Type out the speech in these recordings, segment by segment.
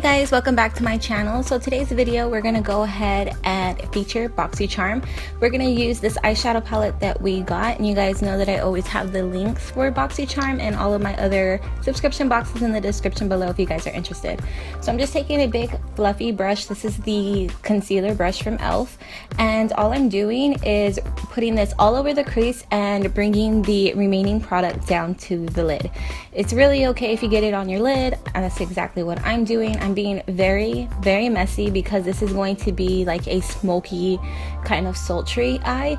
guys, welcome back to my channel. So today's video we're gonna go ahead and feature Boxycharm. We're gonna use this eyeshadow palette that we got, and you guys know that I always have the links for Boxycharm and all of my other subscription boxes in the description below if you guys are interested. So I'm just taking a big fluffy brush. This is the concealer brush from e.l.f. and all I'm doing is putting this all over the crease and bringing the remaining product down to the lid. It's really okay if you get it on your lid, and that's exactly what I'm doing. I'm being very messy because this is going to be like a smoky kind of sultry eye.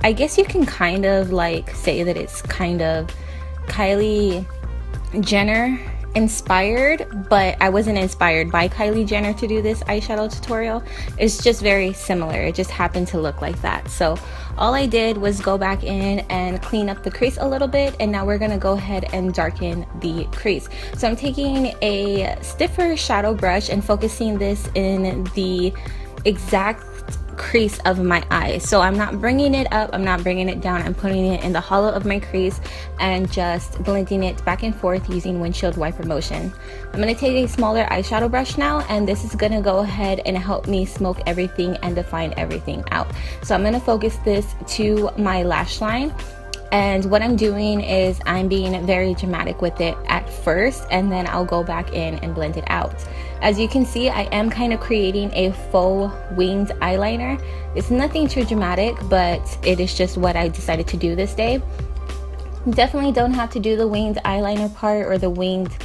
I guess you can kind of like say that it's kind of Kylie Jenner inspired, but I wasn't inspired by Kylie Jenner to do this eyeshadow tutorial. It's just very similar. It just happened to look like that. So all I did was go back in and clean up the crease a little bit, and now we're gonna go ahead and darken the crease. So I'm taking a stiffer shadow brush and focusing this in the exact crease of my eye. So I'm not bringing it up, I'm not bringing it down, I'm putting it in the hollow of my crease and just blending it back and forth using windshield wiper motion. I'm going to take a smaller eyeshadow brush now, and this is going to go ahead and help me smoke everything and define everything out. So I'm going to focus this to my lash line. And what I'm doing is I'm being very dramatic with it at first, and then I'll go back in and blend it out. As you can see, I am kind of creating a faux winged eyeliner. It's nothing too dramatic, but it is just what I decided to do this day. Definitely don't have to do the winged eyeliner part or the winged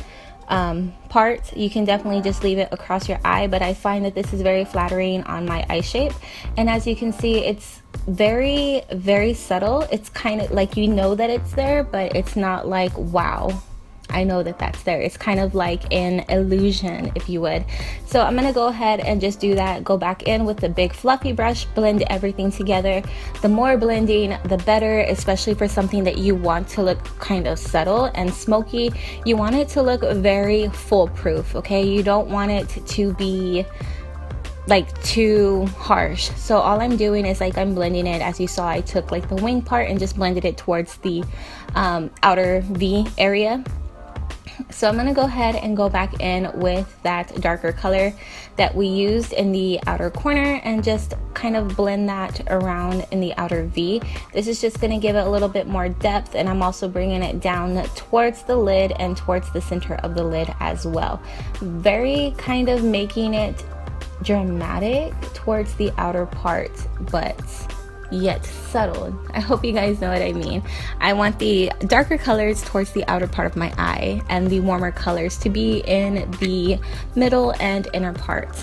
part. You can definitely just leave it across your eye, but I find that this is very flattering on my eye shape. And as you can see, it's very subtle. It's kind of like, you know that it's there, but it's not like, wow, I know that that's there. It's kind of like an illusion, if you would. So I'm gonna go ahead and just do that. Go back in with the big fluffy brush, blend everything together. The more blending, the better, especially for something that you want to look kind of subtle and smoky. You want it to look very foolproof, okay? You don't want it to be like too harsh. So all I'm doing is like I'm blending it. As you saw, I took like the wing part and just blended it towards the outer V area. So I'm going to go ahead and go back in with that darker color that we used in the outer corner and just kind of blend that around in the outer V. This is just going to give it a little bit more depth, and I'm also bringing it down towards the lid and towards the center of the lid as well. Very kind of making it dramatic towards the outer part, but yet subtle. I hope you guys know what I mean. I want the darker colors towards the outer part of my eye and the warmer colors to be in the middle and inner part.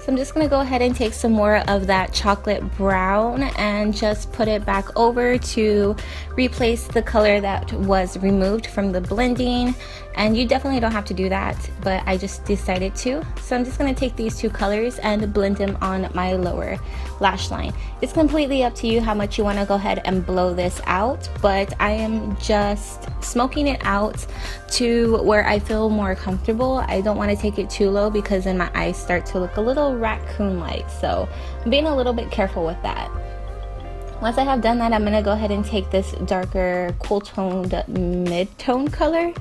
So I'm just going to go ahead and take some more of that chocolate brown and just put it back over to replace the color that was removed from the blending. And you definitely don't have to do that, but I just decided to. So I'm just going to take these two colors and blend them on my lower lash line. It's completely up to you how much you want to go ahead and blow this out, but I am just smoking it out to where I feel more comfortable. I don't want to take it too low because then my eyes start to look a little raccoon-like, so I'm being a little bit careful with that. Once I have done that, I'm going to go ahead and take this darker cool toned mid-tone color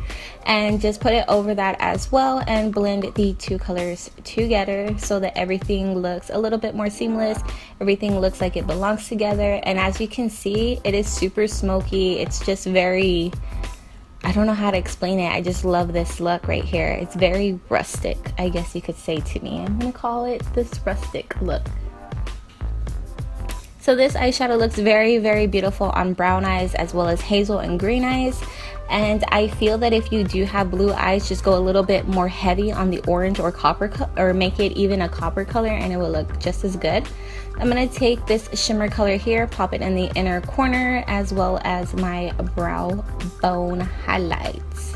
and just put it over that as well and blend the two colors together so that everything looks a little bit more seamless. Everything looks like it belongs together, and as you can see, it is super smoky. It's just very, I don't know how to explain it. I just love this look right here. It's very rustic, I guess you could say to me. I'm going to call it this rustic look. So this eyeshadow looks very beautiful on brown eyes as well as hazel and green eyes. And I feel that if you do have blue eyes, just go a little bit more heavy on the orange or copper, or make it even a copper color, and it will look just as good. I'm going to take this shimmer color here, pop it in the inner corner as well as my brow bone highlights.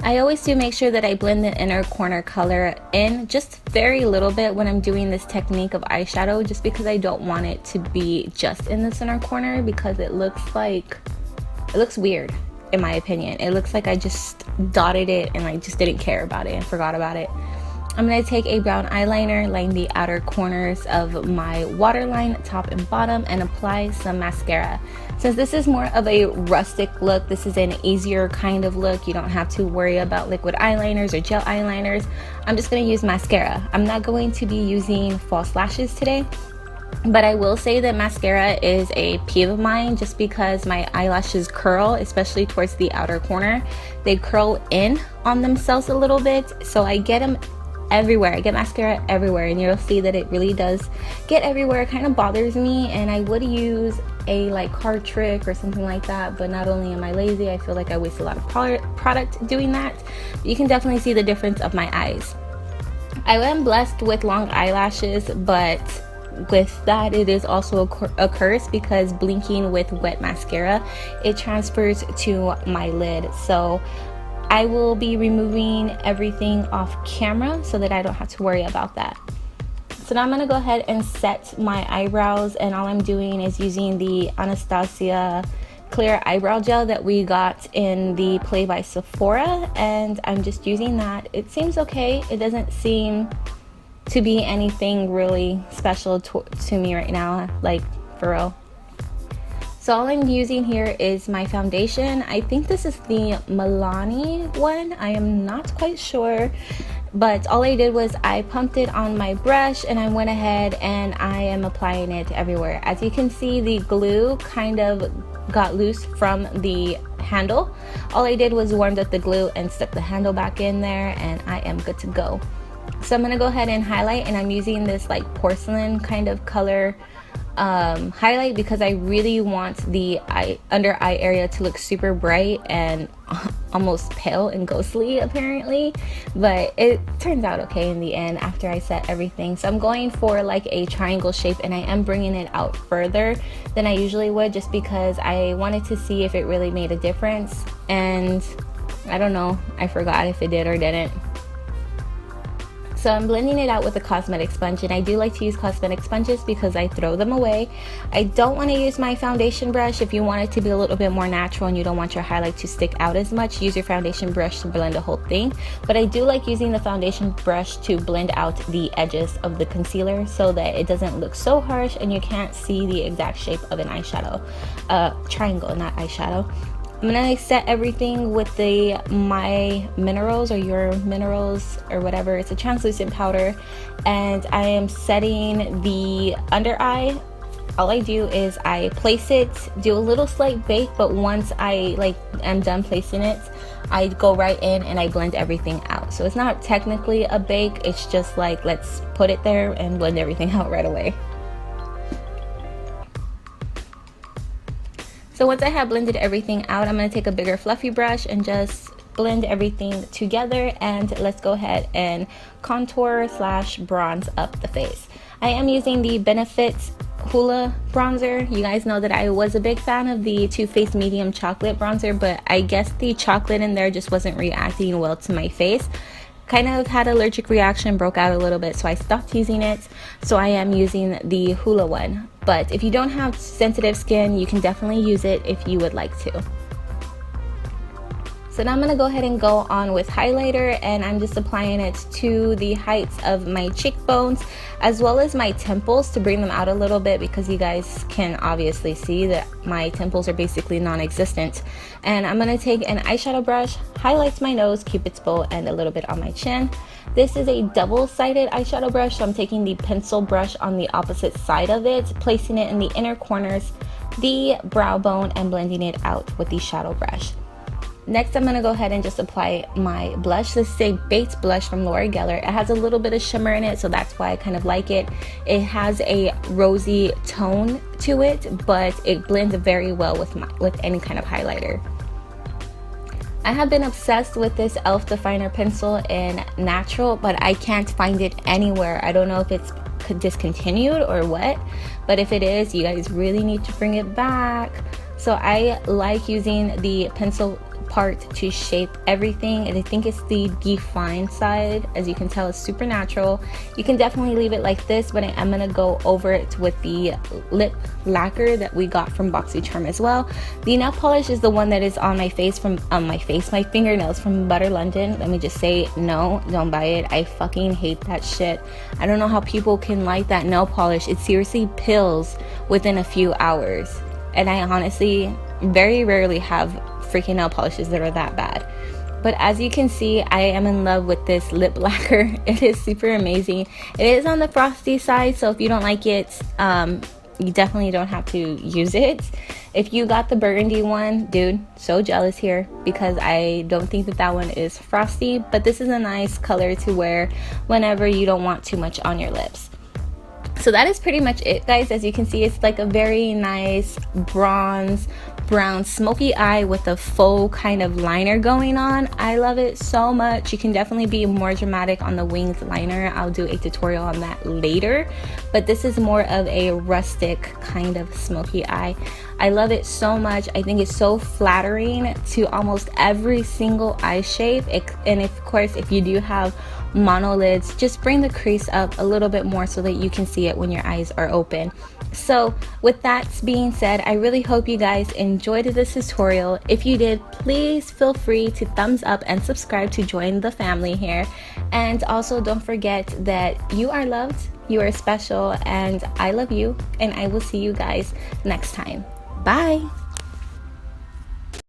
I always do make sure that I blend the inner corner color in just very little bit when I'm doing this technique of eyeshadow, just because I don't want it to be just in the center corner, because it looks weird in my opinion. It looks like I just dotted it and I just didn't care about it and forgot about it. I'm going to take a brown eyeliner, line the outer corners of my waterline, top and bottom, and apply some mascara. Since this is more of a rustic look, this is an easier kind of look. You don't have to worry about liquid eyeliners or gel eyeliners. I'm just going to use mascara. I'm not going to be using false lashes today, but I will say that mascara is a peeve of mine just because my eyelashes curl, especially towards the outer corner. They curl in on themselves a little bit, so I get them everywhere. I get mascara everywhere, and you'll see that it really does get everywhere. It kind of bothers me, and I would use a like card trick or something like that, but not only am I lazy, I feel like I waste a lot of product doing that. You can definitely see the difference of my eyes. I am blessed with long eyelashes, but with that it is also a curse because blinking with wet mascara, it transfers to my lid. So I will be removing everything off camera so that I don't have to worry about that. So now I'm going to go ahead and set my eyebrows, and all I'm doing is using the Anastasia clear eyebrow gel that we got in the Play by Sephora, and I'm just using that. It seems okay. It doesn't seem to be anything really special to me right now, like for real. So all I'm using here is my foundation. I think this is the Milani one. I am not quite sure, but all I did was I pumped it on my brush and I went ahead and I am applying it everywhere. As you can see, the glue kind of got loose from the handle. All I did was warmed up the glue and stuck the handle back in there, and I am good to go. So I'm gonna go ahead and highlight, and I'm using this like porcelain kind of color highlight because I really want the under eye area to look super bright and almost pale and ghostly apparently, but it turns out okay in the end after I set everything. So I'm going for like a triangle shape, and I am bringing it out further than I usually would just because I wanted to see if it really made a difference, and I don't know, I forgot if it did or didn't. So I'm blending it out with a cosmetic sponge, and I do like to use cosmetic sponges because I throw them away. I don't want to use my foundation brush. If you want it to be a little bit more natural and you don't want your highlight to stick out as much, use your foundation brush to blend the whole thing. But I do like using the foundation brush to blend out the edges of the concealer so that it doesn't look so harsh and you can't see the exact shape of an eyeshadow. Triangle, not eyeshadow. I'm gonna set everything with the My Minerals or Your Minerals or whatever. It's a translucent powder, and I am setting the under eye. All I do is I place it, do a little slight bake, but once I am done placing it, I go right in and I blend everything out. So it's not technically a bake, it's just like let's put it there and blend everything out right away. So once I have blended everything out, I'm going to take a bigger fluffy brush and just blend everything together, and let's go ahead and contour / bronze up the face. I am using the Benefits Hoola bronzer. You guys know that I was a big fan of the Too Faced medium chocolate bronzer, but I guess the chocolate in there just wasn't reacting well to my face. Kind of had an allergic reaction, broke out a little bit, so I stopped using it. So I am using the Hoola one. But if you don't have sensitive skin, you can definitely use it if you would like to. So now I'm going to go ahead and go on with highlighter, and I'm just applying it to the heights of my cheekbones as well as my temples to bring them out a little bit, because you guys can obviously see that my temples are basically non-existent. And I'm going to take an eyeshadow brush, highlight my nose, cupid's bow, and a little bit on my chin. This is a double-sided eyeshadow brush, so I'm taking the pencil brush on the opposite side of it, placing it in the inner corners, the brow bone, and blending it out with the shadow brush. Next, I'm going to go ahead and just apply my blush. This is a baked blush from Laura Geller. It has a little bit of shimmer in it, so that's why I kind of like it. It has a rosy tone to it, but it blends very well with any kind of highlighter. I have been obsessed with this e.l.f. definer pencil in natural, but I can't find it anywhere. I don't know if it's discontinued or what, but if it is, you guys really need to bring it back. So I like using the part to shape everything, and I think it's the defined side. As you can tell, it's super natural. You can definitely leave it like this, but I am gonna go over it with the lip lacquer that we got from Boxycharm as well. The nail polish is the one that is on my face from my fingernails from Butter London. Let me just say, no, don't buy it. I fucking hate that shit. I don't know how people can like that nail polish. It seriously pills within a few hours, and I honestly very rarely have freaking nail polishes that are that bad. But as you can see, I am in love with this lip lacquer. It is super amazing. It is on the frosty side, so if you don't like it, you definitely don't have to use it. If you got the burgundy one, dude, so jealous here, because I don't think that one is frosty, but this is a nice color to wear whenever you don't want too much on your lips. So that is pretty much it, guys. As you can see, it's like a very nice bronze brown smoky eye with a faux kind of liner going on. I love it so much. You can definitely be more dramatic on the winged liner. I'll do a tutorial on that later, but this is more of a rustic kind of smoky eye. I love it so much. I think it's so flattering to almost every single eye shape. And of course, if you do have monolids, just bring the crease up a little bit more so that you can see it when your eyes are open. So with that being said, I really hope you guys enjoyed this tutorial. If you did, please feel free to thumbs up and subscribe to join the family here. And also don't forget that you are loved, you are special, and I love you, and I will see you guys next time. Bye.